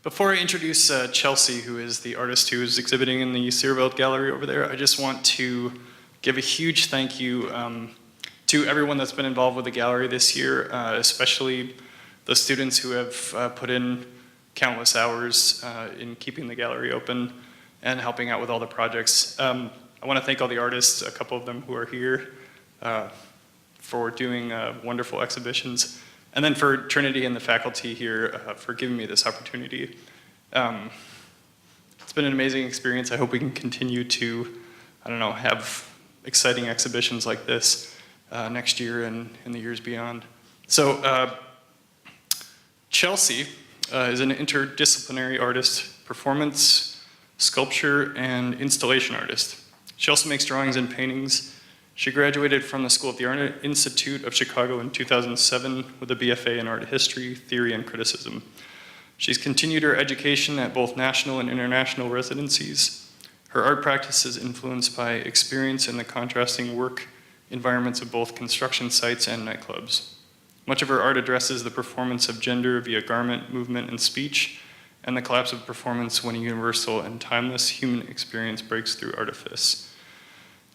Before I introduce Chelsea, who is the artist who is exhibiting in the Searveld Gallery over there, I just want to give a huge thank you to everyone that's been involved with the gallery this year, especially the students who have put in countless hours in keeping the gallery open and helping out with all the projects. I want to thank all the artists, a couple of them who are here, for doing wonderful exhibitions. And then for Trinity and the faculty here for giving me this opportunity. It's been an amazing experience. I hope we can continue to, have exciting exhibitions like this next year and in the years beyond. So Chelsea is an interdisciplinary artist, performance, sculpture, and installation artist. She also makes drawings and paintings. She graduated from the School of the Art Institute of Chicago in 2007 with a BFA in art history, theory, and criticism. She's continued her education at both national and international residencies. Her art practice is influenced by experience in the contrasting work environments of both construction sites and nightclubs. Much of her art addresses the performance of gender via garment, movement, and speech, and the collapse of performance when a universal and timeless human experience breaks through artifice.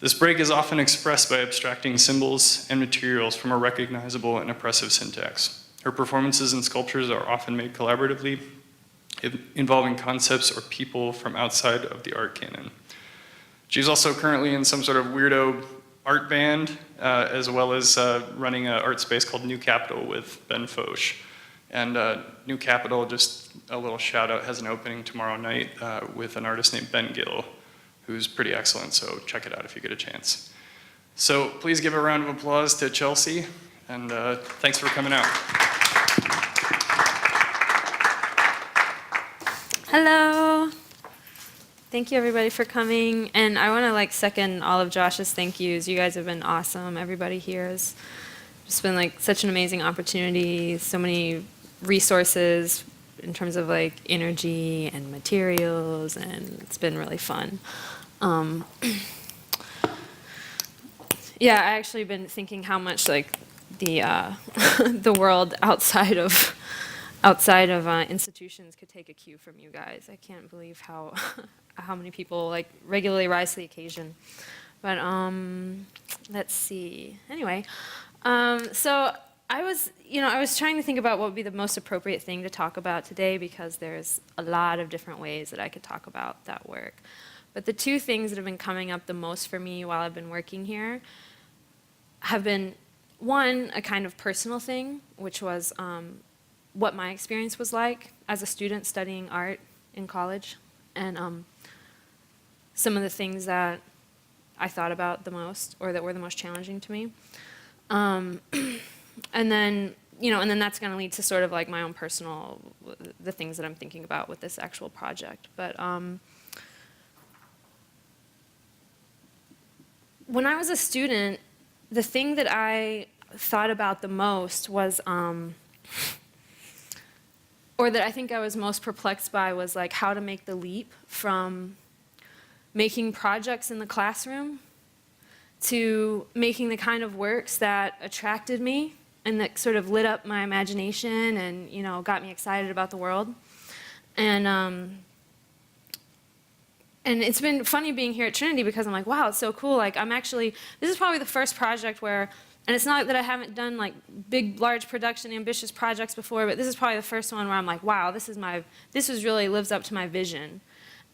This break is often expressed by abstracting symbols and materials from a recognizable and oppressive syntax. Her performances and sculptures are often made collaboratively, involving concepts or people from outside of the art canon. She's also currently in some sort of weirdo art band, as well as running an art space called New Capital with Ben Foch. And New Capital, just a little shout out, has an opening tomorrow night with an artist named Ben Gill, who's pretty excellent, so check it out if you get a chance. So please give a round of applause to Chelsea, and thanks for coming out. Hello. Thank you everybody for coming, and I want to second all of Josh's thank yous. You guys have been awesome. Everybody here has just been such an amazing opportunity, so many resources in terms of energy and materials, and it's been really fun. Yeah, I actually been thinking how much the the world outside of institutions could take a cue from you guys. I can't believe how how many people regularly rise to the occasion. But let's see. Anyway, so I was trying to think about what would be the most appropriate thing to talk about today, because there's a lot of different ways that I could talk about that work. But the two things that have been coming up the most for me while I've been working here have been, one, a kind of personal thing, which was what my experience was like as a student studying art in college, and some of the things that I thought about the most, or that were the most challenging to me. And then, that's going to lead to sort of my own personal, the things that I'm thinking about with this actual project. But when I was a student, the thing that I thought about the most was, or that I think I was most perplexed by, was how to make the leap from making projects in the classroom to making the kind of works that attracted me and that sort of lit up my imagination and, got me excited about the world. And it's been funny being here at Trinity, because I'm wow, it's so cool. This is probably the first project where, and it's not that I haven't done big, large production, ambitious projects before, but this is probably the first one where I'm wow, this really lives up to my vision.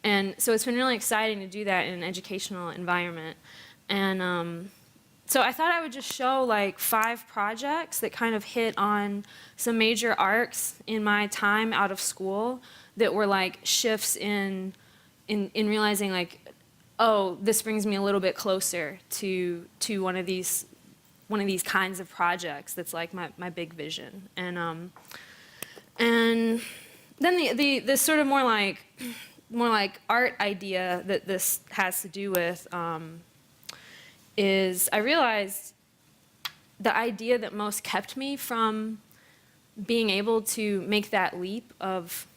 And so it's been really exciting to do that in an educational environment. And so I thought I would just show 5 projects that kind of hit on some major arcs in my time out of school that were shifts in realizing oh, this brings me a little bit closer to one of these kinds of projects that's my big vision. And then the sort of more art idea that this has to do with is, I realized the idea that most kept me from being able to make that leap of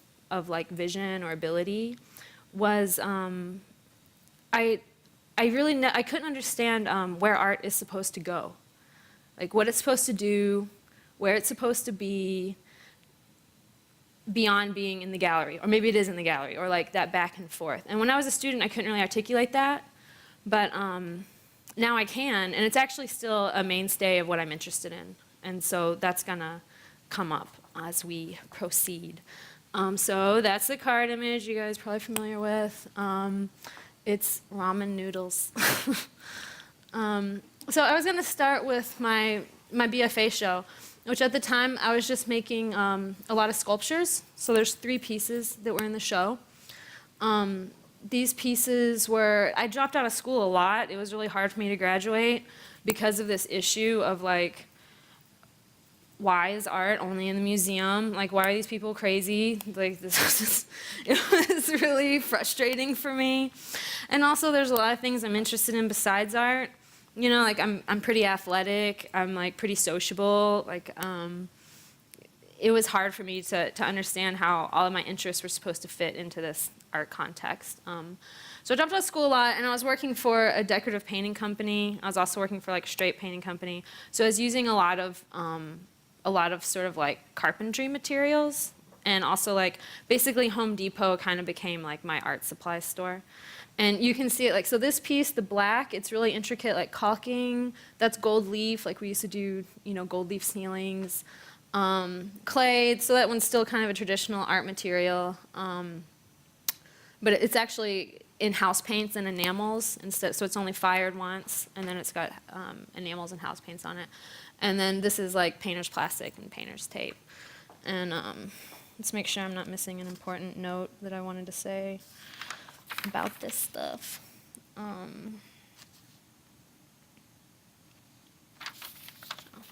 vision or ability was I couldn't understand where art is supposed to go, what it's supposed to do, where it's supposed to be. beyond being in the gallery, or maybe it is in the gallery, or like that back and forth. And when I was a student, I couldn't really articulate that, but now I can, and it's actually still a mainstay of what I'm interested in. And so that's gonna come up as we proceed. So that's the card image you guys are probably familiar with. It's ramen noodles. So I was gonna start with my BFA show, which at the time I was just making a lot of sculptures. So there's 3 pieces that were in the show. These pieces were, I dropped out of school a lot. It was really hard for me to graduate because of this issue of like, why is art only in the museum? Like, why are these people crazy? Like, this was just, it was really frustrating for me. And also, there's a lot of things I'm interested in besides art. You know, like, I'm pretty athletic. I'm, like, pretty sociable. Like, it was hard for me to understand how all of my interests were supposed to fit into this art context. So I dropped out of school a lot, and I was working for a decorative painting company. I was also working for, like, a straight painting company. So I was using a lot of sort of like carpentry materials, and also like basically Home Depot kind of became like my art supply store. And you can see it like, so this piece, the black, it's really intricate, like caulking. That's gold leaf, like we used to do, you know, gold leaf ceilings. Clay, so that one's still kind of a traditional art material. But it's actually in house paints and enamels instead, so it's only fired once, and then it's got enamels and house paints on it. And then this is like painter's plastic and painter's tape. And let's make sure I'm not missing an important note that I wanted to say about this stuff. Oh,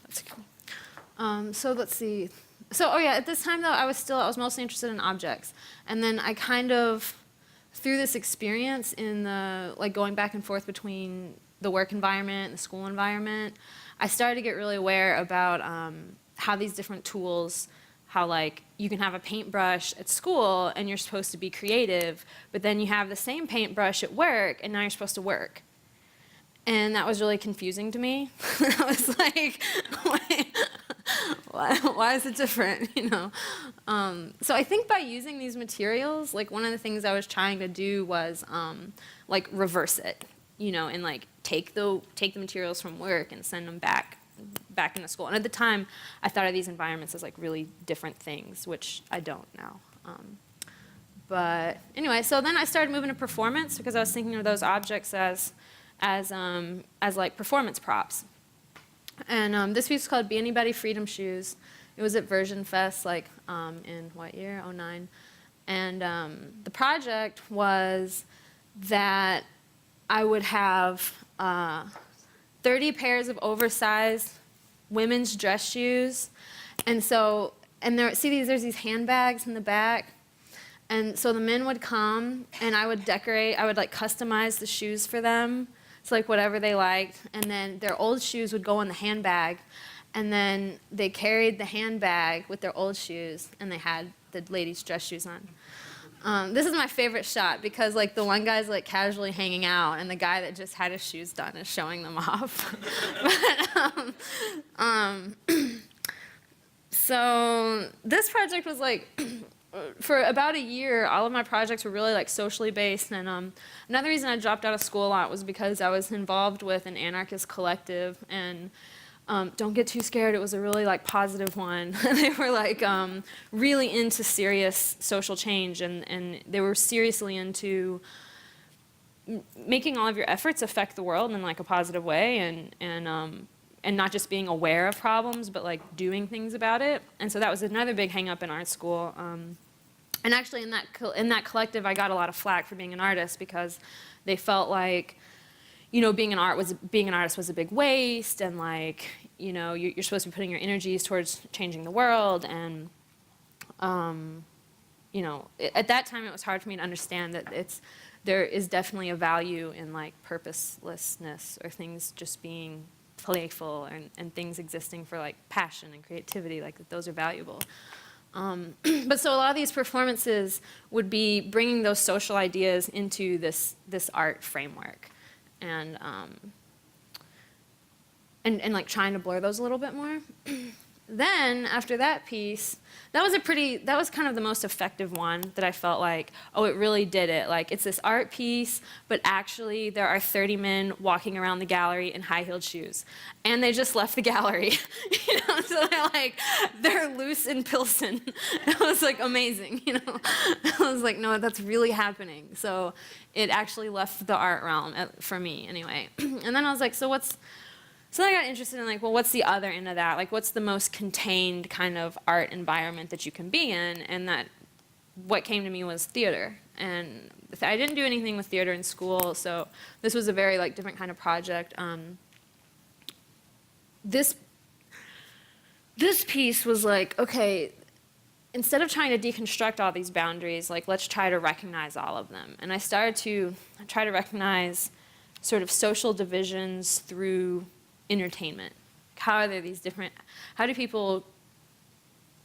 that's cool. So let's see. So, oh yeah, at this time though, I was mostly interested in objects. And then I kind of, through this experience in the, like going back and forth between the work environment and the school environment, I started to get really aware about how these different tools, how like you can have a paintbrush at school and you're supposed to be creative, but then you have the same paintbrush at work and now you're supposed to work. And that was really confusing to me. I was like, why is it different, you know? So I think by using these materials, like one of the things I was trying to do was like reverse it, you know, and like take the materials from work and send them back into school. And at the time, I thought of these environments as like really different things, which I don't now. But anyway, so then I started moving to performance because I was thinking of those objects as like performance props. And this piece is called Be Anybody Freedom Shoes. It was at Version Fest, like in what year? 09. And the project was that I would have 30 pairs of oversized women's dress shoes. And so, there's these handbags in the back. And so the men would come and I would decorate, I would like customize the shoes for them. It's like whatever they liked. And then their old shoes would go in the handbag. And then they carried the handbag with their old shoes and they had the ladies' dress shoes on. This is my favorite shot because like the one guy's like casually hanging out and the guy that just had his shoes done is showing them off. So this project was like, for about a year, all of my projects were really like socially based. And another reason I dropped out of school a lot was because I was involved with an anarchist collective. And don't get too scared, it was a really like positive one. They were like really into serious social change, and they were seriously into making all of your efforts affect the world in like a positive way, and not just being aware of problems, but like doing things about it. And so that was another big hang up in art school. And actually in that collective, I got a lot of flack for being an artist because they felt like, you know, being an artist was a big waste, and like, you know, you're supposed to be putting your energies towards changing the world. And, you know, at that time it was hard for me to understand that there is definitely a value in like purposelessness, or things just being playful, and things existing for like passion and creativity, like that those are valuable. But so a lot of these performances would be bringing those social ideas into this art framework. And like trying to blur those a little bit more. then after that piece, that was kind of the most effective one that I felt like, oh, it really did it. Like, it's this art piece, but actually there are 30 men walking around the gallery in high-heeled shoes. And they just left the gallery. So they're loose in Pilsen. It was like amazing, I was like, no, that's really happening. So it actually left the art realm, for me anyway. And then I was like, so then I got interested in like, well, what's the other end of that? Like, what's the most contained kind of art environment that you can be in? And what came to me was theater. And I didn't do anything with theater in school, so this was a very like different kind of project. This piece was like, okay, instead of trying to deconstruct all these boundaries, like, let's try to recognize all of them. And I started to try to recognize sort of social divisions through entertainment. How are there these different, how do people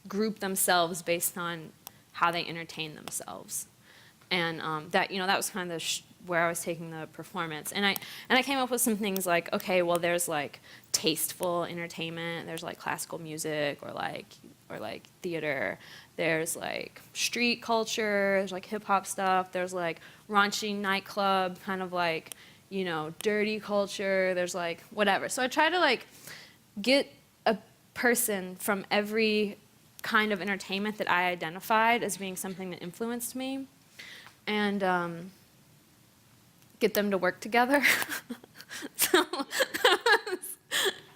group themselves based on how they entertain themselves? And that was kind of where I was taking the performance. And I came up with some things like, okay, well, there's like tasteful entertainment, there's like classical music or like theater, there's like street culture, there's like hip hop stuff, there's like raunchy nightclub, kind of like, dirty culture, there's like whatever. So I try to like get a person from every kind of entertainment that I identified as being something that influenced me, and get them to work together. So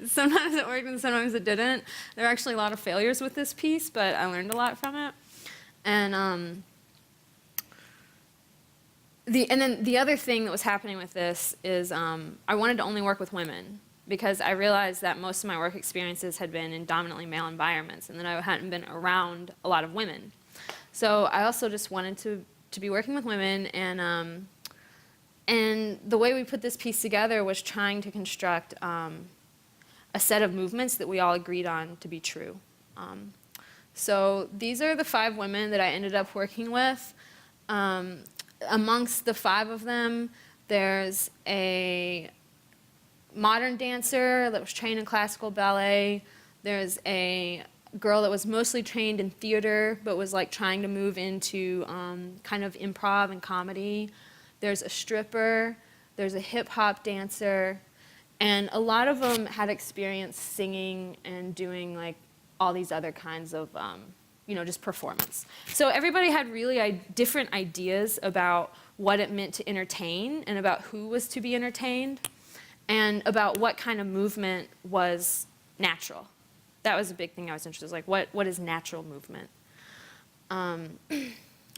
sometimes it worked and sometimes it didn't. There are actually a lot of failures with this piece, but I learned a lot from it. And then the other thing that was happening with this is I wanted to only work with women, because I realized that most of my work experiences had been in dominantly male environments and that I hadn't been around a lot of women. So I also just wanted to be working with women, and the way we put this piece together was trying to construct a set of movements that we all agreed on to be true. So these are the 5 women that I ended up working with. Amongst the 5 of them, there's a modern dancer that was trained in classical ballet. There's a girl that was mostly trained in theater, but was like trying to move into kind of improv and comedy. There's a stripper. There's a hip hop dancer. And a lot of them had experience singing and doing like all these other kinds of just performance. So everybody had really different ideas about what it meant to entertain and about who was to be entertained and about what kind of movement was natural. That was a big thing I was interested in, like what is natural movement?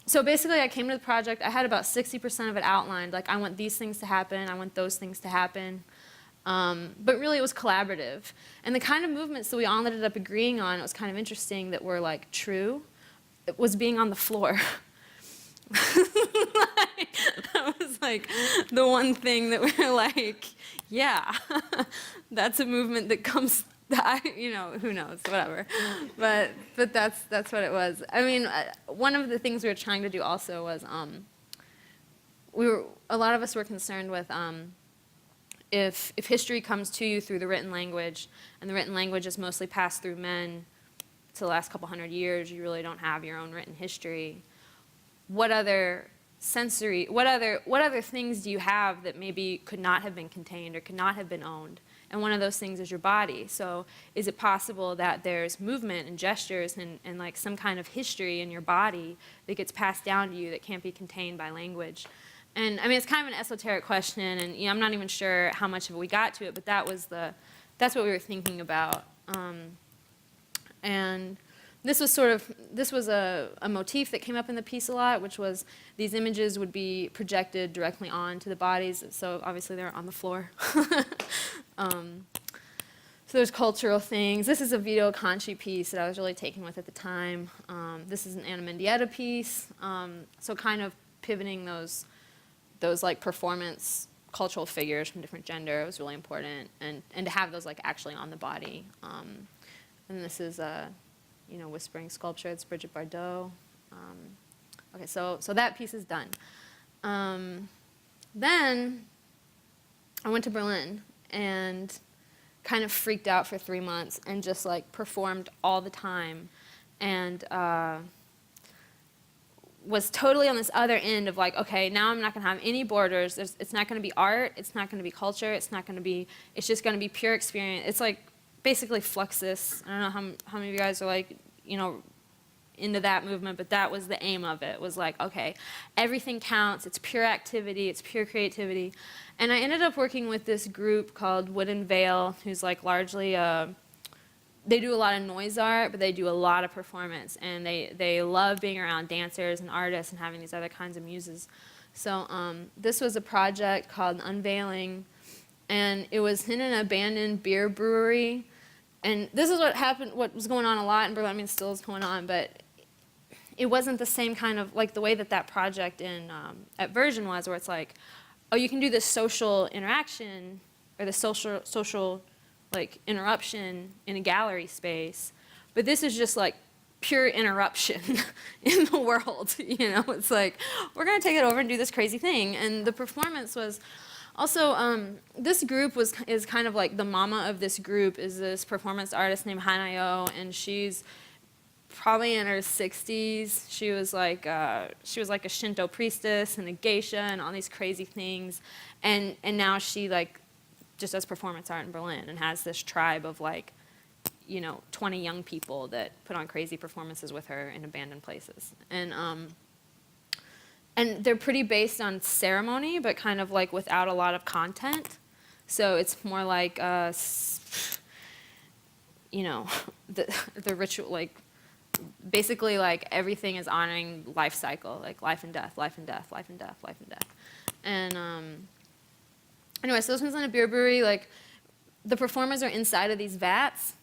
So basically I came to the project, I had about 60% of it outlined, like I want these things to happen, I want those things to happen. But really it was collaborative. And the kind of movements that we all ended up agreeing on, it was kind of interesting that were like true, it was being on the floor. That was like the one thing that we were like, yeah, that's a movement that comes, who knows, whatever. But that's what it was. I mean, one of the things we were trying to do also was, a lot of us were concerned with, if history comes to you through the written language, and the written language is mostly passed through men to the last couple hundred years, you really don't have your own written history. What other things do you have that maybe could not have been contained or could not have been owned? And one of those things is your body. So is it possible that there's movement and gestures and like some kind of history in your body that gets passed down to you that can't be contained by language? And I mean, it's kind of an esoteric question, and I'm not even sure how much of it we got to it, but that's what we were thinking about. And this was a motif that came up in the piece a lot, which was these images would be projected directly onto the bodies, so obviously they're on the floor. So there's cultural things. This is a Vito Conci piece that I was really taken with at the time. This is an Anna Mendieta piece, so kind of pivoting those like performance cultural figures from different gender was really important, and to have those like actually on the body. And this is Whispering Sculpture. It's Brigitte Bardot. Okay, so that piece is done. Then I went to Berlin, and kind of freaked out for 3 months and just like performed all the time, and was totally on this other end of like, okay, now I'm not going to have any borders. It's not going to be art. It's not going to be culture. It's not going to be, it's just going to be pure experience. It's like basically Fluxus. I don't know how many of you guys are like, you know, into that movement, but that was the aim of it, was like, okay, everything counts. It's pure activity. It's pure creativity. And I ended up working with this group called Wooden Veil, who's like largely they do a lot of noise art, but they do a lot of performance, and they love being around dancers and artists and having these other kinds of muses. So this was a project called Unveiling, and it was in an abandoned beer brewery. And this is what happened, what was going on a lot in Berlin. I mean, still is going on, but it wasn't the same kind of, like the way that project at Version was, where it's like, oh, you can do this social interaction, or the social like interruption in a gallery space, but this is just like pure interruption in the world, you know? It's like, we're gonna take it over and do this crazy thing. And the performance was also, this group is kind of like, the mama of this group is this performance artist named Hanayo, and she's probably in her 60s. She was like a Shinto priestess and a geisha and all these crazy things, and now she like just does performance art in Berlin and has this tribe of like, you know, 20 young people that put on crazy performances with her in abandoned places. And they're pretty based on ceremony, but kind of like without a lot of content. So it's more like, you know, the ritual, like basically like everything is honoring life cycle, like life and death, life and death, life and death, life and death. And anyway, so this one's in a beer brewery. Like, the performers are inside of these vats,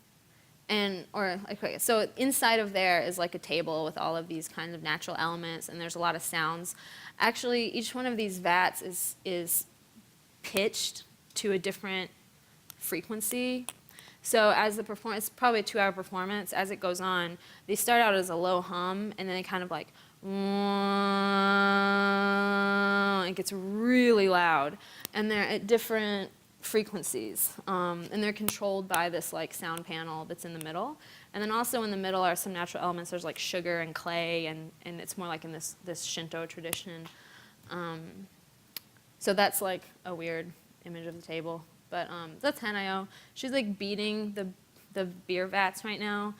so inside of there is like a table with all of these kinds of natural elements, and there's a lot of sounds. Actually, each one of these vats is pitched to a different frequency. So as the performance, it's probably a 2-hour performance. As it goes on, they start out as a low hum, and then they kind of like, it gets really loud, and they're at different frequencies, and they're controlled by this like sound panel that's in the middle. And then also in the middle are some natural elements. There's like sugar and clay, and it's more like in this Shinto tradition. So that's like a weird image of the table, but that's Hanayo. She's like beating the beer vats right now,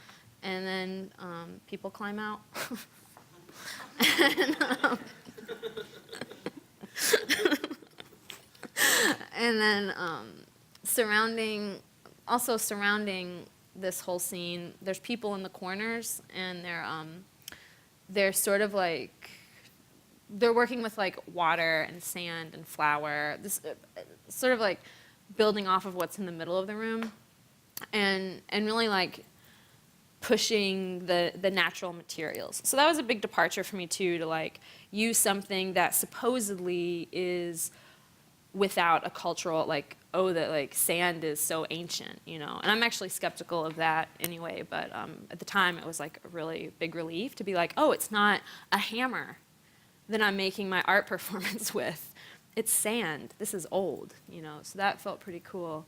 and then people climb out. And then surrounding this whole scene, there's people in the corners, and they're sort of like, they're working with like water and sand and flour, this sort of like building off of what's in the middle of the room, and really like pushing the natural materials. So that was a big departure for me too, to like use something that supposedly is without a cultural, like, oh, that like sand is so ancient, you know. And I'm actually skeptical of that anyway, but at the time it was like a really big relief to be like, oh, it's not a hammer that I'm making my art performance with. It's sand. This is old, you know. So that felt pretty cool.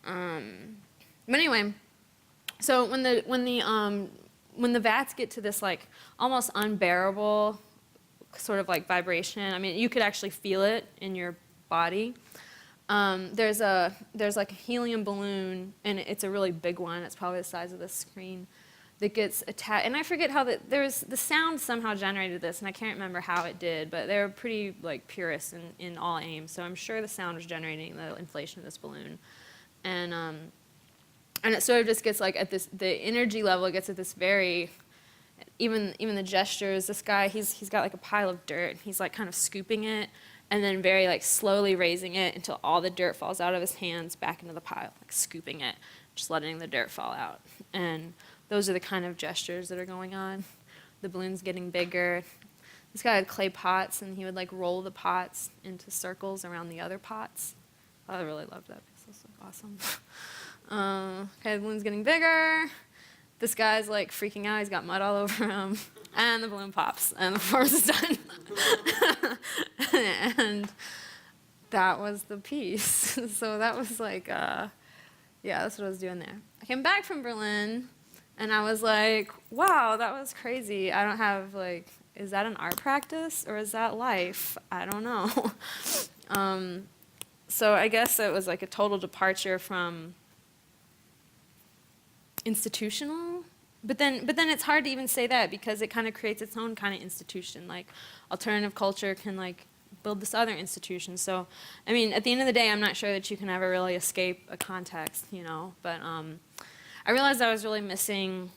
But anyway, so when the vats get to this like almost unbearable sort of like vibration, I mean, you could actually feel it in your body. There's like a helium balloon, and it's a really big one. It's probably the size of this screen, that gets attached. And I forget how the sound somehow generated this, and I can't remember how it did, but they're pretty like purists in all aims. So I'm sure the sound was generating the inflation of this balloon, and it sort of just gets like at this, the energy level gets at this very, even the gestures. This guy, he's got like a pile of dirt. He's like kind of scooping it, and then very like slowly raising it until all the dirt falls out of his hands back into the pile, like scooping it, just letting the dirt fall out. And those are the kind of gestures that are going on. The balloon's getting bigger. This guy had clay pots, and he would like roll the pots into circles around the other pots. I really loved that piece. This was awesome. Okay, the balloon's getting bigger. This guy's like freaking out. He's got mud all over him. And the balloon pops, and the performance is done. And that was the piece. So that was like, Yeah, that's what I was doing there. I came back from Berlin, and I was like, wow, that was crazy. I don't have, like, is that an art practice, or is that life? I don't know. So I guess it was like a total departure from institutional. But then it's hard to even say that because it kind of creates its own kind of institution. Like alternative culture can like build this other institution. So, I mean, at the end of the day, I'm not sure that you can ever really escape a context, you know. But I realized I was really missing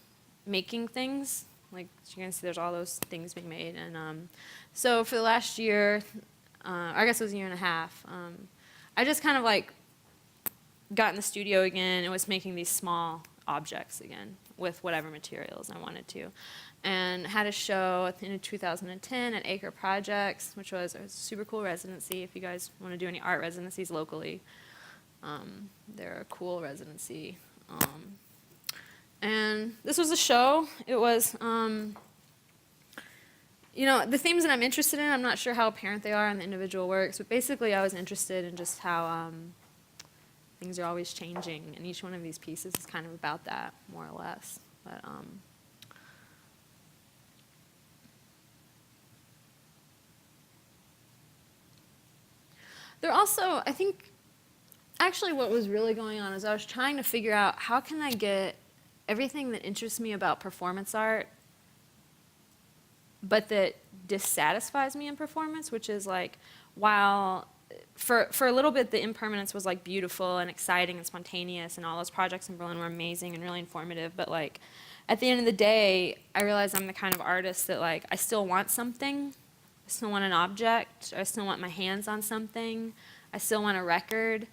making things. Like you can see, there's all those things being made. And so for the last year, I guess it was a year and a half, I just kind of like got in the studio again and was making these small objects again with whatever materials I wanted to. And had a show in 2010 at Acre Projects, which was a super cool residency. If you guys want to do any art residencies locally, they're a cool residency. And this was a show. It was, you know, the themes that I'm interested in, I'm not sure how apparent they are in the individual works, but basically I was interested in just how things are always changing, and each one of these pieces is kind of about that, more or less. But they're also, I think, actually what was really going on is I was trying to figure out how can I get everything that interests me about performance art, but that dissatisfies me in performance, which is like, while for a little bit the impermanence was like beautiful and exciting and spontaneous, and all those projects in Berlin were amazing and really informative, but like at the end of the day, I realized I'm the kind of artist that like I still want something. I still want an object. I still want my hands on something. I still want a record.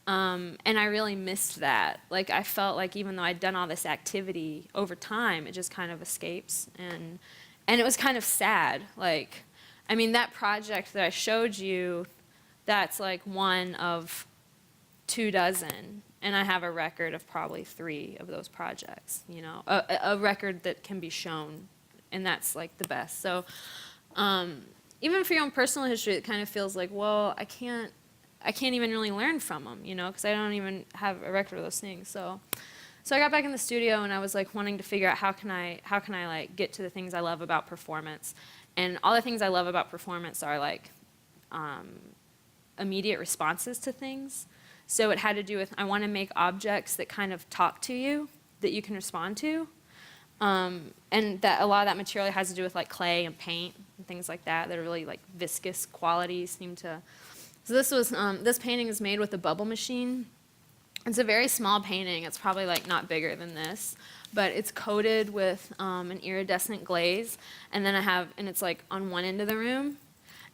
And I really missed that. Like I felt like even though I'd done all this activity over time, it just kind of escapes. And it was kind of sad. Like, I mean, that project that I showed you, that's like one of 24, and I have a record of probably 3 of those projects, you know, a record that can be shown, and that's like the best. So even for your own personal history, it kind of feels like, well, I can't even really learn from them, you know, because I don't even have a record of those things. So I got back in the studio, and I was like wanting to figure out how can I like get to the things I love about performance, and all the things I love about performance are like immediate responses to things. So it had to do with, I want to make objects that kind of talk to you, that you can respond to. And that a lot of that material has to do with like clay and paint and things like that are really like viscous qualities seem to. So this was, this painting is made with a bubble machine. It's a very small painting. It's probably like not bigger than this, but it's coated with an iridescent glaze. And then and it's like on one end of the room.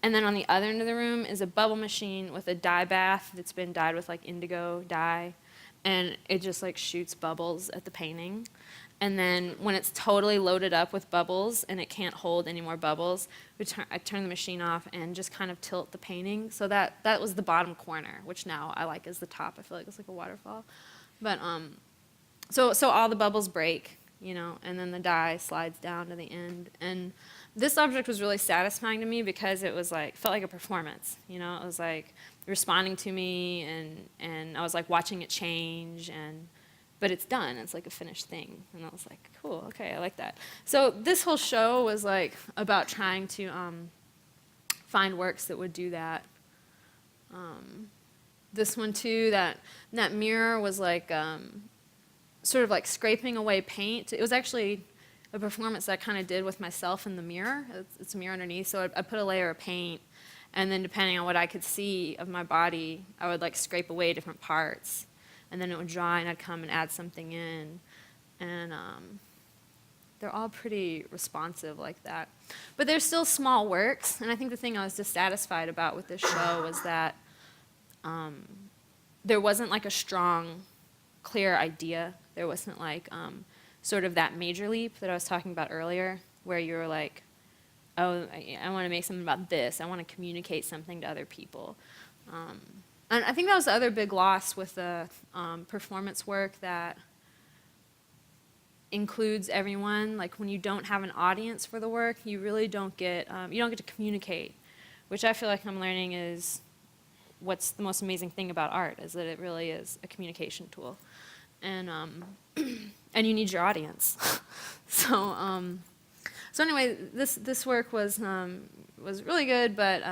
And then on the other end of the room is a bubble machine with a dye bath that's been dyed with like indigo dye. And it just like shoots bubbles at the painting. And then when it's totally loaded up with bubbles and it can't hold any more bubbles, I turn the machine off and just kind of tilt the painting. So that was the bottom corner, which now I like as the top. I feel like it's like a waterfall. But so all the bubbles break, you know, and then the dye slides down to the end. And this object was really satisfying to me because it was like, felt like a performance, you know. It was like responding to me, and I was like watching it change, but it's done. It's like a finished thing. And I was like, cool, okay, I like that. So this whole show was like about trying to find works that would do that. This one too, that mirror was like sort of like scraping away paint. It was actually a performance that I kind of did with myself in the mirror. It's a mirror underneath, so I put a layer of paint, and then depending on what I could see of my body, I would like scrape away different parts. And then it would dry, and I'd come and add something in. And they're all pretty responsive like that. But they're still small works, and I think the thing I was dissatisfied about with this show was that there wasn't like a strong, clear idea. There wasn't like sort of that major leap that I was talking about earlier, where you were like, oh, I want to make something about this. I want to communicate something to other people. And I think that was the other big loss with the performance work that includes everyone. Like when you don't have an audience for the work, you really don't get, you don't get to communicate, which I feel like I'm learning is what's the most amazing thing about art is that it really is a communication tool. And, and you need your audience. So anyway, this work was really good, but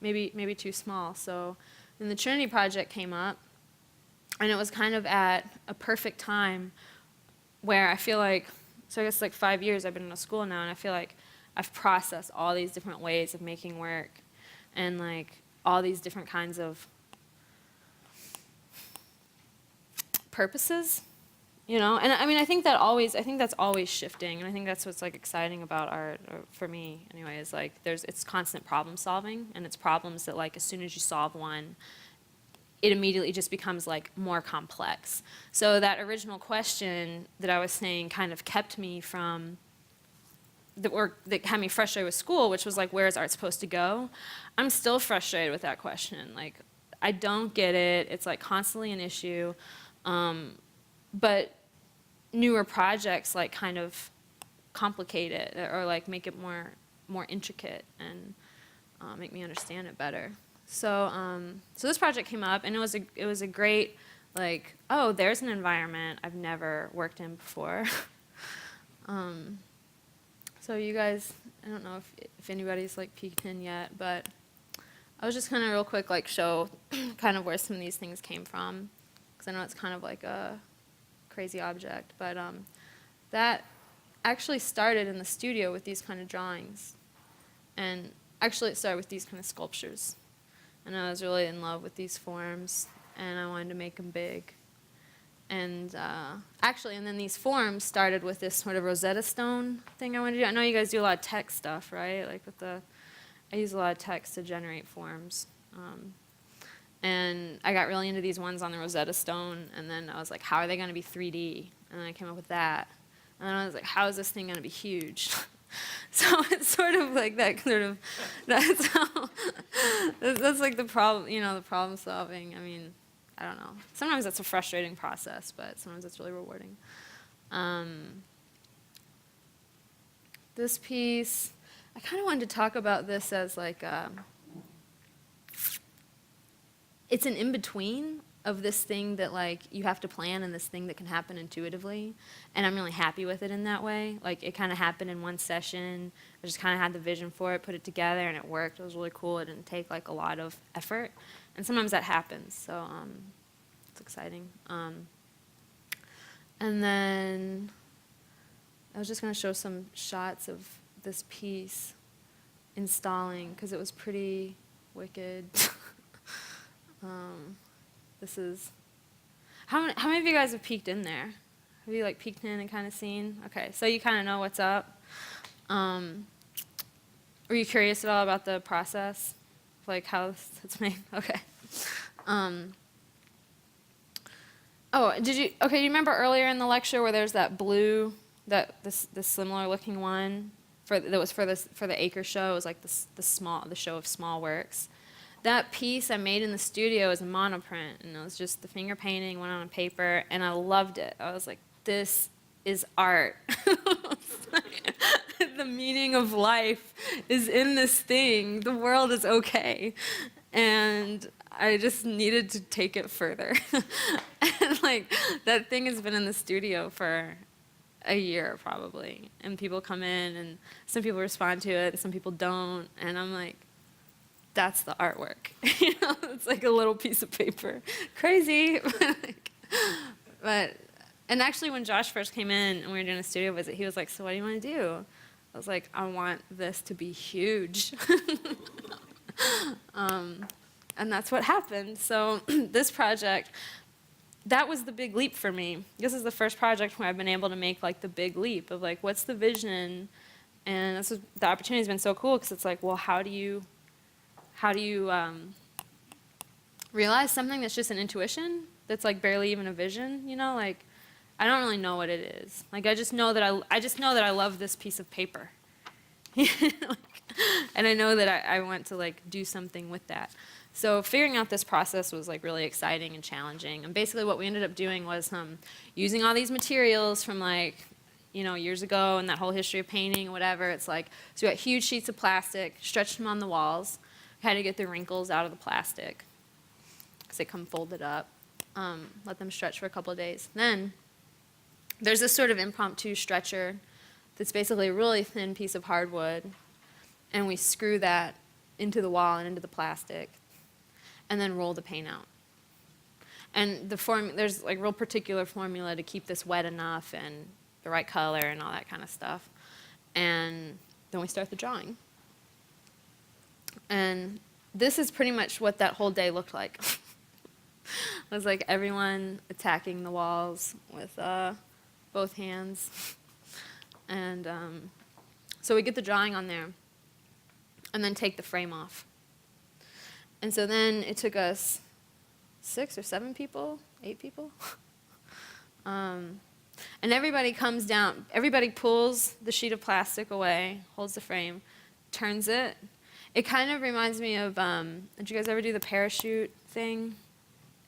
maybe too small. So then the Trinity project came up, and it was kind of at a perfect time where I feel like, so I guess like 5 years I've been in a school now, and I feel like I've processed all these different ways of making work, and like all these different kinds of purposes. You know, and I mean, I think that's always shifting, and I think that's what's like exciting about art, or for me anyway, is like it's constant problem solving, and it's problems that like as soon as you solve one, it immediately just becomes like more complex. So that original question that I was saying kind of kept me from the work that had me frustrated with school, which was like, where is art supposed to go? I'm still frustrated with that question. Like, I don't get it. It's like constantly an issue. But newer projects like kind of complicate it, or like make it more intricate, and make me understand it better. So so this project came up, and it was a great, like, oh, there's an environment I've never worked in before. So you guys, I don't know if anybody's like peeked in yet, but I was just kind of real quick like show kind of where some of these things came from, because I know it's kind of like a crazy object, but that actually started in the studio with these kind of drawings, and actually it started with these kind of sculptures, and I was really in love with these forms, and I wanted to make them big, and actually, and then these forms started with this sort of Rosetta Stone thing I wanted to do. I know you guys do a lot of text stuff, right? Like I use a lot of text to generate forms. And I got really into these ones on the Rosetta Stone, and then I was like, how are they going to be 3D? And then I came up with that. And then I was like, how is this thing going to be huge? So it's sort of like that's like the problem, the problem solving. I mean, I don't know. Sometimes it's a frustrating process, but sometimes it's really rewarding. This piece, I kind of wanted to talk about this as like, it's an in-between of this thing that like you have to plan and this thing that can happen intuitively, and I'm really happy with it in that way. Like it kind of happened in one session. I just kind of had the vision for it, put it together, and it worked. It was really cool. It didn't take like a lot of effort, and sometimes that happens, so it's exciting. And then I was just going to show some shots of this piece installing, because it was pretty wicked. This is, how many of you guys have peeked in there? Have you like peeked in and kind of seen? Okay, so you kind of know what's up. Were you curious at all about the process? Like how it's made? Okay. Oh, you remember earlier in the lecture where there's that blue, this similar looking one that was for the Acre show? It was like the show of small works. That piece I made in the studio is a monoprint, and it was just the finger painting, went on paper, and I loved it. I was like, this is art. The meaning of life is in this thing. The world is okay. And I just needed to take it further. And like, that thing has been in the studio for a year probably. And people come in, and some people respond to it, and some people don't. And I'm like, that's the artwork. It's like a little piece of paper. Crazy. And actually when Josh first came in and we were doing a studio visit, he was like, so what do you want to do? I was like, I want this to be huge. And that's what happened. So this project, that was the big leap for me. This is the first project where I've been able to make like the big leap of like, what's the vision? And the opportunity's been so cool, because it's like, well, how do you realize something that's just an intuition, that's like barely even a vision, like I don't really know what it is. Like I just know that I love this piece of paper. And I know that I want to like do something with that. So figuring out this process was like really exciting and challenging. And basically what we ended up doing was using all these materials from like, years ago, and that whole history of painting and whatever. It's like, so we got huge sheets of plastic, stretched them on the walls, had to get the wrinkles out of the plastic. because they come folded up. Let them stretch for a couple of days. Then there's this sort of impromptu stretcher that's basically a really thin piece of hardwood, and we screw that into the wall and into the plastic, and then roll the paint out. And there's like real particular formula to keep this wet enough and the right color and all that kind of stuff. And then we start the drawing. And this is pretty much what that whole day looked like. It was like everyone attacking the walls with both hands. And so we get the drawing on there and then take the frame off. And so then it took us 6 or 7 people, 8 people. And everybody comes down, everybody pulls the sheet of plastic away, holds the frame, turns it. It kind of reminds me of, did you guys ever do the parachute thing?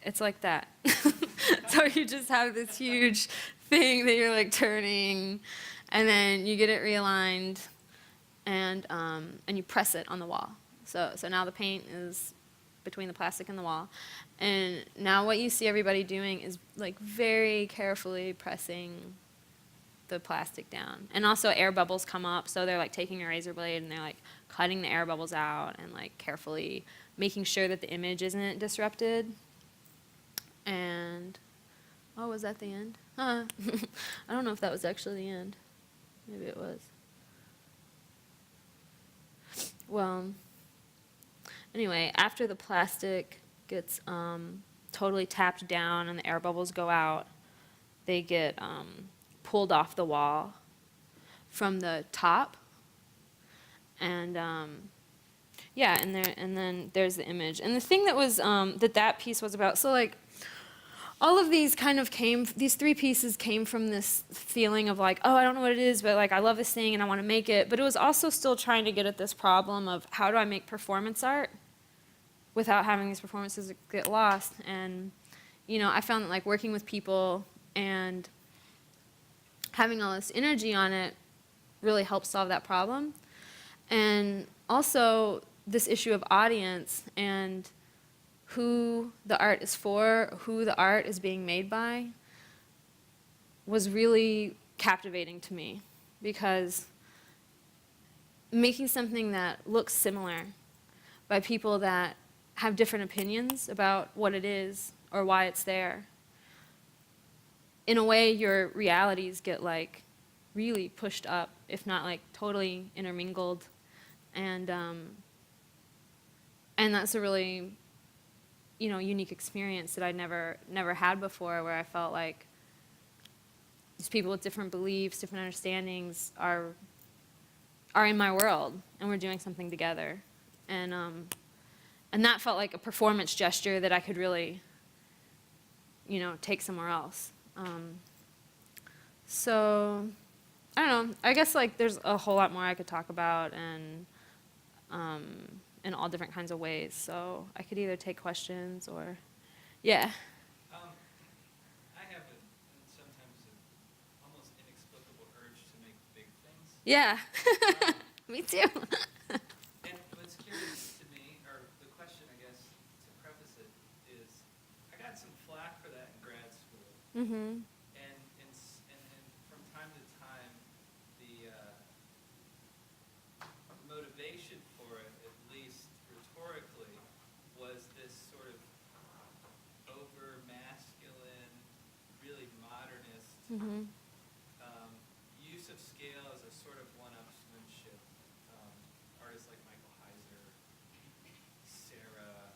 It's like that. So you just have this huge thing that you're like turning, and then you get it realigned, and you press it on the wall. So now the paint is between the plastic and the wall. And now what you see everybody doing is like very carefully pressing the plastic down. And also air bubbles come up, so they're like taking a razor blade and they're like cutting the air bubbles out and like carefully making sure that the image isn't disrupted. And, oh, was that the end? I don't know if that was actually the end. Maybe it was. Well, anyway, after the plastic gets totally tapped down and the air bubbles go out, they get pulled off the wall from the top, and yeah, and then there's the image. And the thing that was that piece was about, so like all of these kind of these 3 pieces came from this feeling of like, oh, I don't know what it is, but like I love this thing and I want to make it. But it was also still trying to get at this problem of how do I make performance art without having these performances get lost. And, you know, I found that like working with people and having all this energy on it really helped solve that problem. And also this issue of audience and who the art is for, who the art is being made by, was really captivating to me, because making something that looks similar by people that have different opinions about what it is or why it's there, in a way your realities get like really pushed up, if not like totally intermingled. And that's a really, you know, unique experience that I'd never had before, where I felt like these people with different beliefs, different understandings are in my world, and we're doing something together. And that felt like a performance gesture that I could really, you know, take somewhere else. So, I don't know, I guess like there's a whole lot more I could talk about, and in all different kinds of ways. So I could either take questions or, yeah. I have sometimes an almost inexplicable urge to make big things. Yeah, me too. And what's curious to me, or the question, I guess, to preface it, is I got some flack for that in grad school. Mm-hmm. And from time to time, the motivation for it, at least rhetorically, was this sort of over-masculine, really modernist Mm-hmm. use of scale as a sort of one-upsmanship. Artists like Michael Heiser, Sarah,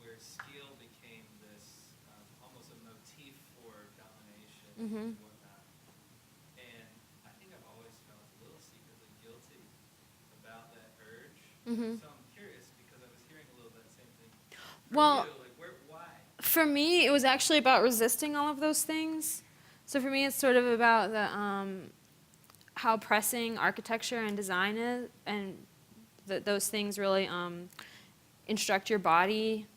where scale became this almost a motif for domination Mm-hmm. and whatnot. And I think I've always felt a little secretly guilty about that urge. Mm-hmm. So I'm curious, because I was hearing a little bit the same thing from Well, you, like why? for me, it was actually about resisting all of those things. So for me, it's sort of about the how pressing architecture and design is, and those things really instruct your body.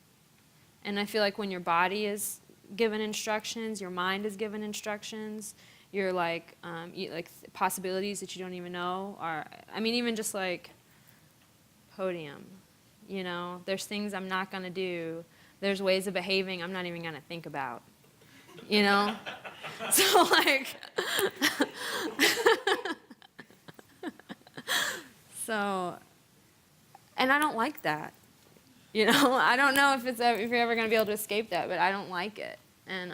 And I feel like when your body is given instructions, your mind is given instructions, you're like possibilities that you don't even know are. I mean, even just like podium, You know, there's things I'm not going to do. There's ways of behaving I'm not even going to think about. You know? So, like, so, and I don't like that. You know, I don't know if if you're ever going to be able to escape that, but I don't like it. And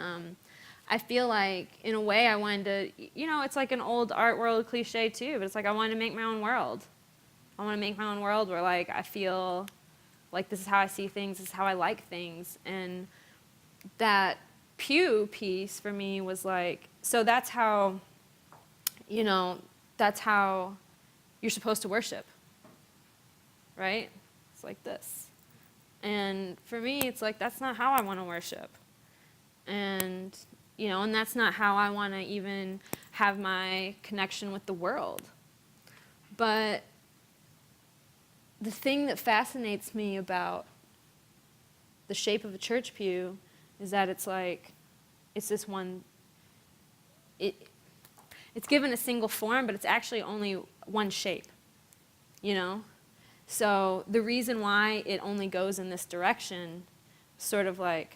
I feel like, in a way, I wanted to, you know, it's like an old art world cliche too, but it's like I wanted to make my own world. I want to make my own world where, like, I feel like this is how I see things, this is how I like things. And that pew piece for me was like, so that's how, you know, that's how you're supposed to worship, right? It's like this. And for me, it's like, that's not how I want to worship. And, you know, and that's not how I want to even have my connection with the world. But the thing that fascinates me about the shape of a church pew is that it's like, it's this one, it's given a single form, but it's actually only one shape, you know? So the reason why it only goes in this direction, sort of like,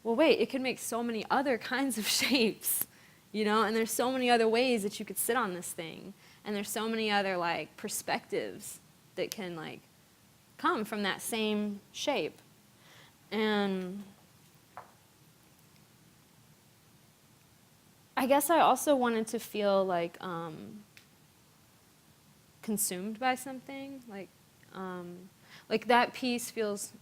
well, wait, it could make so many other kinds of shapes, you know? And there's so many other ways that you could sit on this thing. And there's so many other, like, perspectives that can, like, come from that same shape. And I guess I also wanted to feel, like, consumed by something. Like that piece feels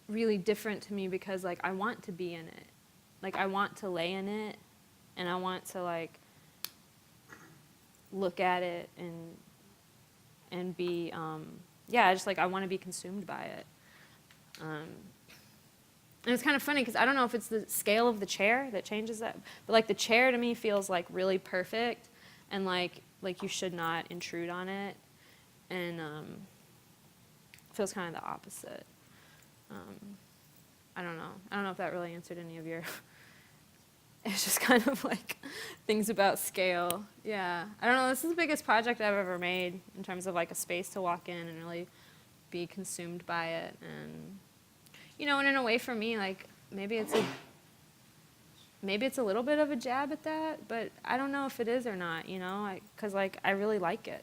really different to me because, like, I want to be in it. Like, I want to lay in it, and I want to, like, look at it and be, yeah, just, like, I want to be consumed by it. And it's kind of funny because I don't know if it's the scale of the chair that changes that, but, like, the chair to me feels, like, really perfect, and, like you should not intrude on it, and feels kind of the opposite. I don't know. I don't know if that really answered any of your. It's just kind of like things about scale. Yeah. I don't know. This is the biggest project I've ever made in terms of, like, a space to walk in and really be consumed by it. And, you know, and in a way for me, like, maybe it's a little bit of a jab at that, but I don't know if it is or not, you know, because, like, I really like it.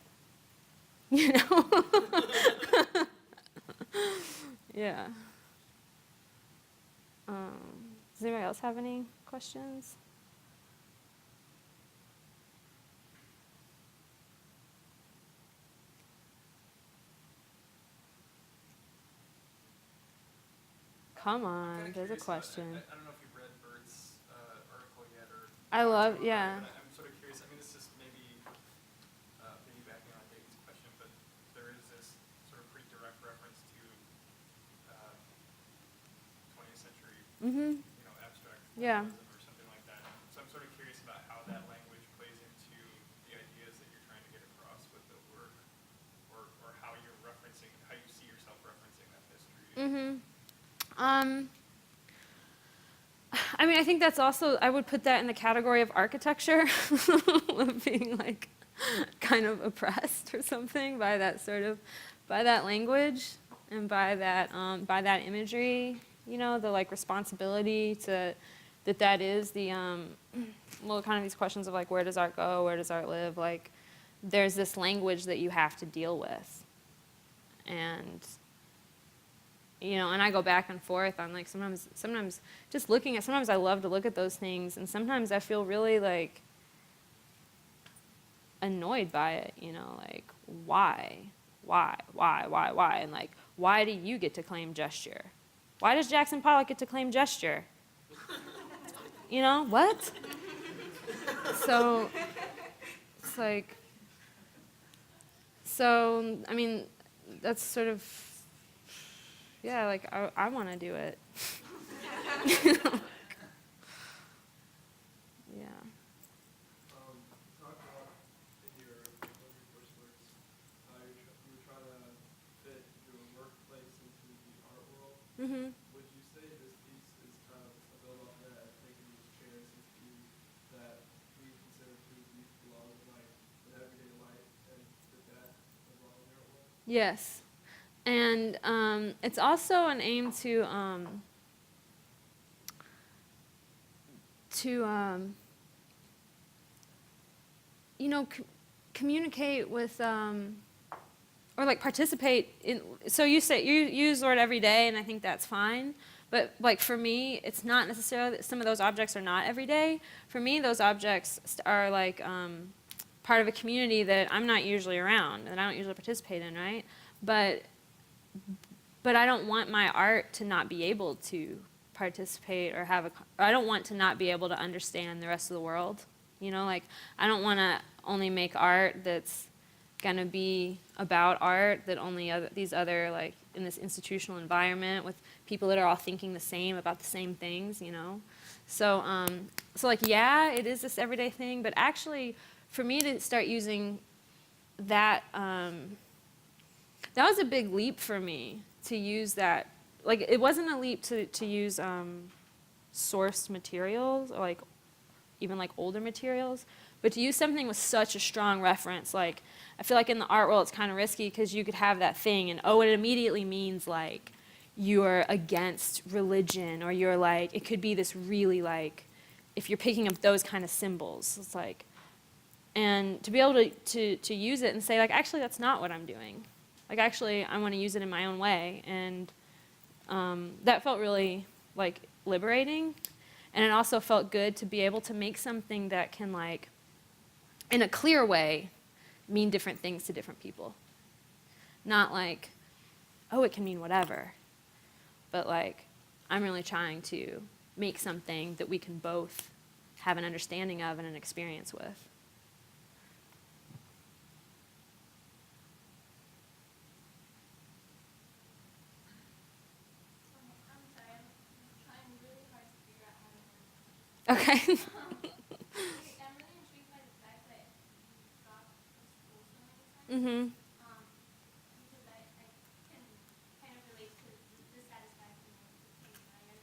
You know? Yeah. Does anybody else have any questions? Come on, Kinda there's a curious about- question. I don't know if you've read Bert's article yet, or. I love, yeah. I'm sort of curious. I mean, this is maybe piggybacking on Dayton's question, but there is this sort of pretty direct reference to 20th century, Mm-hmm. you know, abstract Yeah. formalism or something like that. So I'm sort of curious about how that language plays into the ideas that you're trying to get across with the work, or how you're referencing, how you see yourself referencing that history. Mm-hmm. I mean, I think that's also, I would put that in the category of architecture, of being, like, kind of oppressed or something by that by that language and by that imagery, you know, the, like, responsibility that is the, well, kind of these questions of, like, where does art go, where does art live, like, there's this language that you have to deal with. And, you know, and I go back and forth on, like, sometimes just looking at, sometimes I love to look at those things, and sometimes I feel really, like, annoyed by it, you know, like, why, and, like, why do you get to claim gesture? Why does Jackson Pollock get to claim gesture? You know, what? So, it's like, so, I mean, that's sort of, yeah, like, I want to do it. You know? Yeah. You talked about in one of your first works, you were trying to fit your workplace into the art world. Mm-hmm. Would you say this piece is kind of a build off of that, making these chairs into pews that we consider to belong in, like, an everyday life, and that belong in your Yes. And it's also an aim to communicate with, or like participate in. So you say you use Lord every day, and I think that's fine. But like for me, it's not necessarily. Some of those objects are not every day. For me, those objects are like part of a community that I'm not usually around, and I don't usually participate in, right? But I don't want my art to not be able to participate or have a. I don't want to not be able to understand the rest of the world. You know, like I don't want to only make art that's gonna be about art, that only these other, like in this institutional environment with people that are all thinking the same about the same things, you know. So so like yeah, it is this everyday thing, but actually for me to start using that, that was a big leap for me to use that. Like it wasn't a leap to use sourced materials, or like even like older materials, but to use something with such a strong reference. Like I feel like in the art world it's kind of risky because you could have that thing and it immediately means like you're against religion, or you're like, it could be this really like, if you're picking up those kind of symbols, it's like, and to be able to use it and say like, actually that's not what I'm doing. Like actually I want to use it in my own way, and that felt really like liberating. And it also felt good to be able to make something that can, like, in a clear way, mean different things to different people. Not like, oh, it can mean whatever. But like, I'm really trying to make something that we can both have an understanding of and an experience with. Okay. I'm really intrigued by the fact that you dropped the school so many times. Mhm. Because I can kind of relate to the dissatisfaction with the things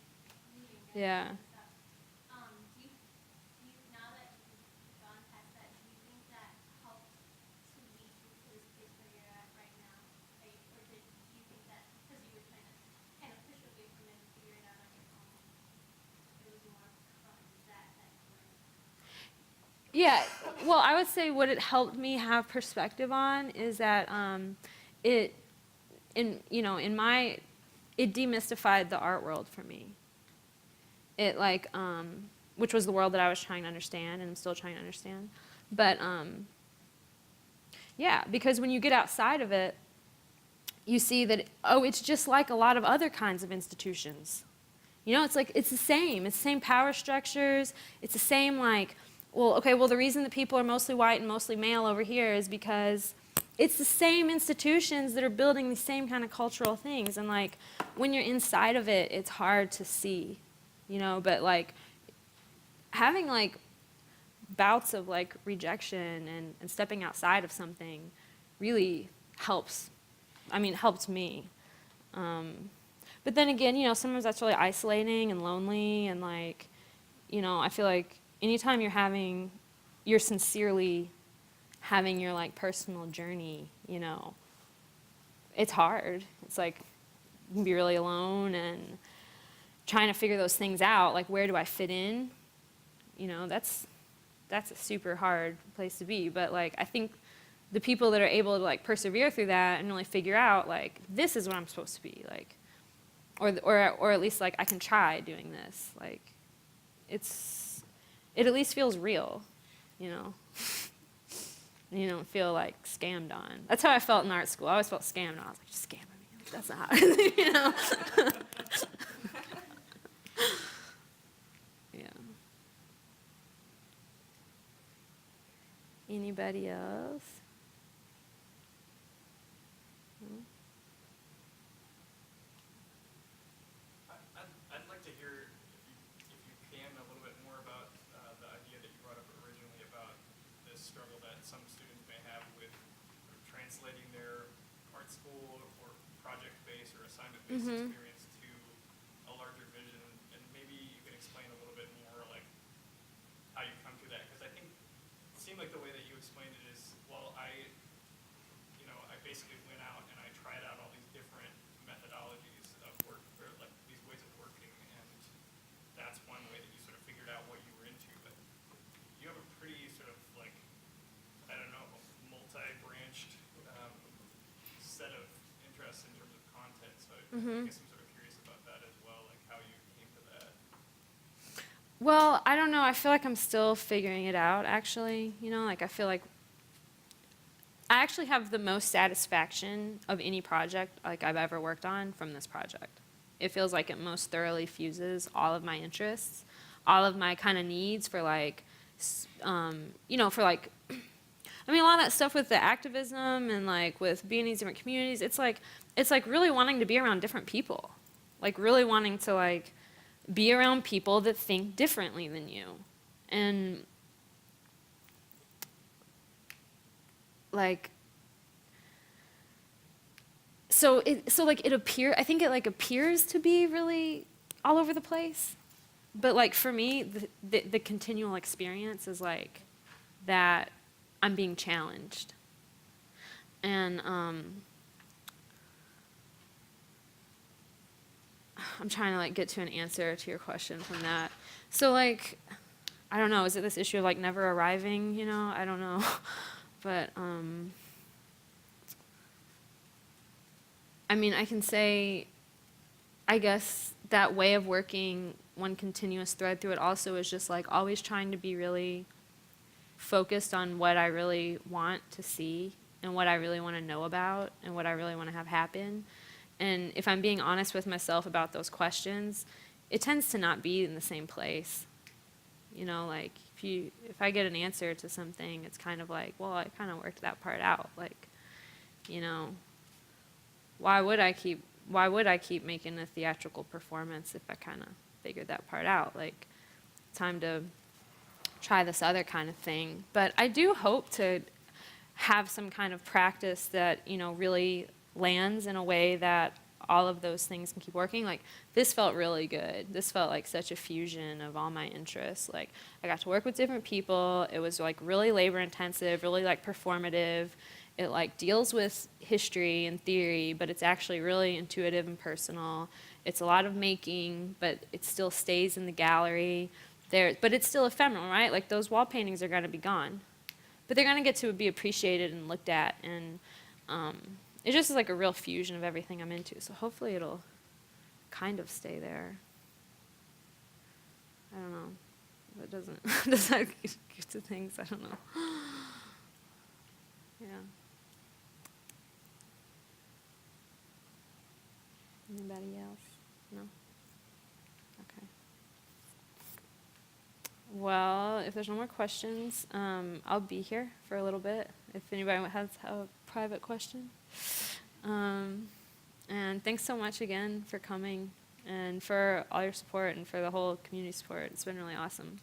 leaving Yeah. and stuff. Do you now that you've gone past that, do you think that helped to lead you to this place where you're at right now? Like, or do you think that because you were trying to kind of push away from it and figure it out on your own, it was more from that Yeah, well, I would say what it helped me have perspective on is that it, it demystified the art world for me. It like, which was the world that I was trying to understand and I'm still trying to understand. But yeah, because when you get outside of it, you see that, oh, it's just like a lot of other kinds of institutions. You know, it's like, it's the same power structures, it's the same like, well, okay, well the reason that people are mostly white and mostly male over here is because it's the same institutions that are building the same kind of cultural things. And like, when you're inside of it, it's hard to see, you know, but like, having like bouts of like rejection and stepping outside of something really helps. I mean, it helped me. But then again, you know, sometimes that's really isolating and lonely, and like, you know, I feel like anytime you're sincerely having your like personal journey, you know, it's hard. It's like, you can be really alone and trying to figure those things out, like where do I fit in? You know, that's a super hard place to be, but like, I think the people that are able to like persevere through that and really figure out like, this is what I'm supposed to be, like, or at least like I can try doing this. Like, it at least feels real, you know. And you don't feel like scammed on. That's how I felt in art school. I always felt scammed. I was like, just scamming me. That's not how, you know. Yeah. Anybody else? I'd like to hear, if you can, a little bit more about the idea that you brought up originally about this struggle that some students may have with translating their art school or project-based or assignment-based experience to a larger vision, and maybe you can explain a little bit more like how you come to that, because I think it seemed like the way that you explained it is, well, I basically went out and I I guess I'm sort of curious about that as well, like how you came to that. Well, I don't know. I feel like I'm still figuring it out, actually. You know, like I feel like I actually have the most satisfaction of any project like I've ever worked on from this project. It feels like it most thoroughly fuses all of my interests, all of my kind of needs for like, you know, for like, I mean, a lot of that stuff with the activism and like with being in these different communities, it's like really wanting to be around different people, like really wanting to like be around people that think differently than you, and like so like it I think it like appears to be really all over the place, but like for me the continual experience is like that I'm being challenged, and I'm trying to like get to an answer to your question from that. So like I don't know, is it this issue of like never arriving, you know? I don't know. But I mean, I can say, I guess that way of working one continuous thread through it also is just like always trying to be really focused on what I really want to see and what I really want to know about and what I really want to have happen. And if I'm being honest with myself about those questions, it tends to not be in the same place. You know, like if I get an answer to something, it's kind of like, well, I kind of worked that part out. Like, you know, why would I keep making a theatrical performance if I kind of figured that part out? Like, time to try this other kind of thing. But I do hope to have some kind of practice that, you know, really lands in a way that all of those things can keep working. Like, this felt really good. This felt like such a fusion of all my interests. Like, I got to work with different people. It was like really labor intensive, really like performative. It like deals with history and theory, but it's actually really intuitive and personal. It's a lot of making, but it still stays in the gallery there. But it's still ephemeral, right? Like, those wall paintings are going to be gone, but they're going to get to be appreciated and looked at. And it just is like a real fusion of everything I'm into. So hopefully it'll kind of stay there. I don't know. If it doesn't, does that get to things? I don't know. Yeah. Anybody else? No? Okay. Well, if there's no more questions, I'll be here for a little bit if anybody has a private question. And thanks so much again for coming and for all your support and for the whole community support. It's been really awesome.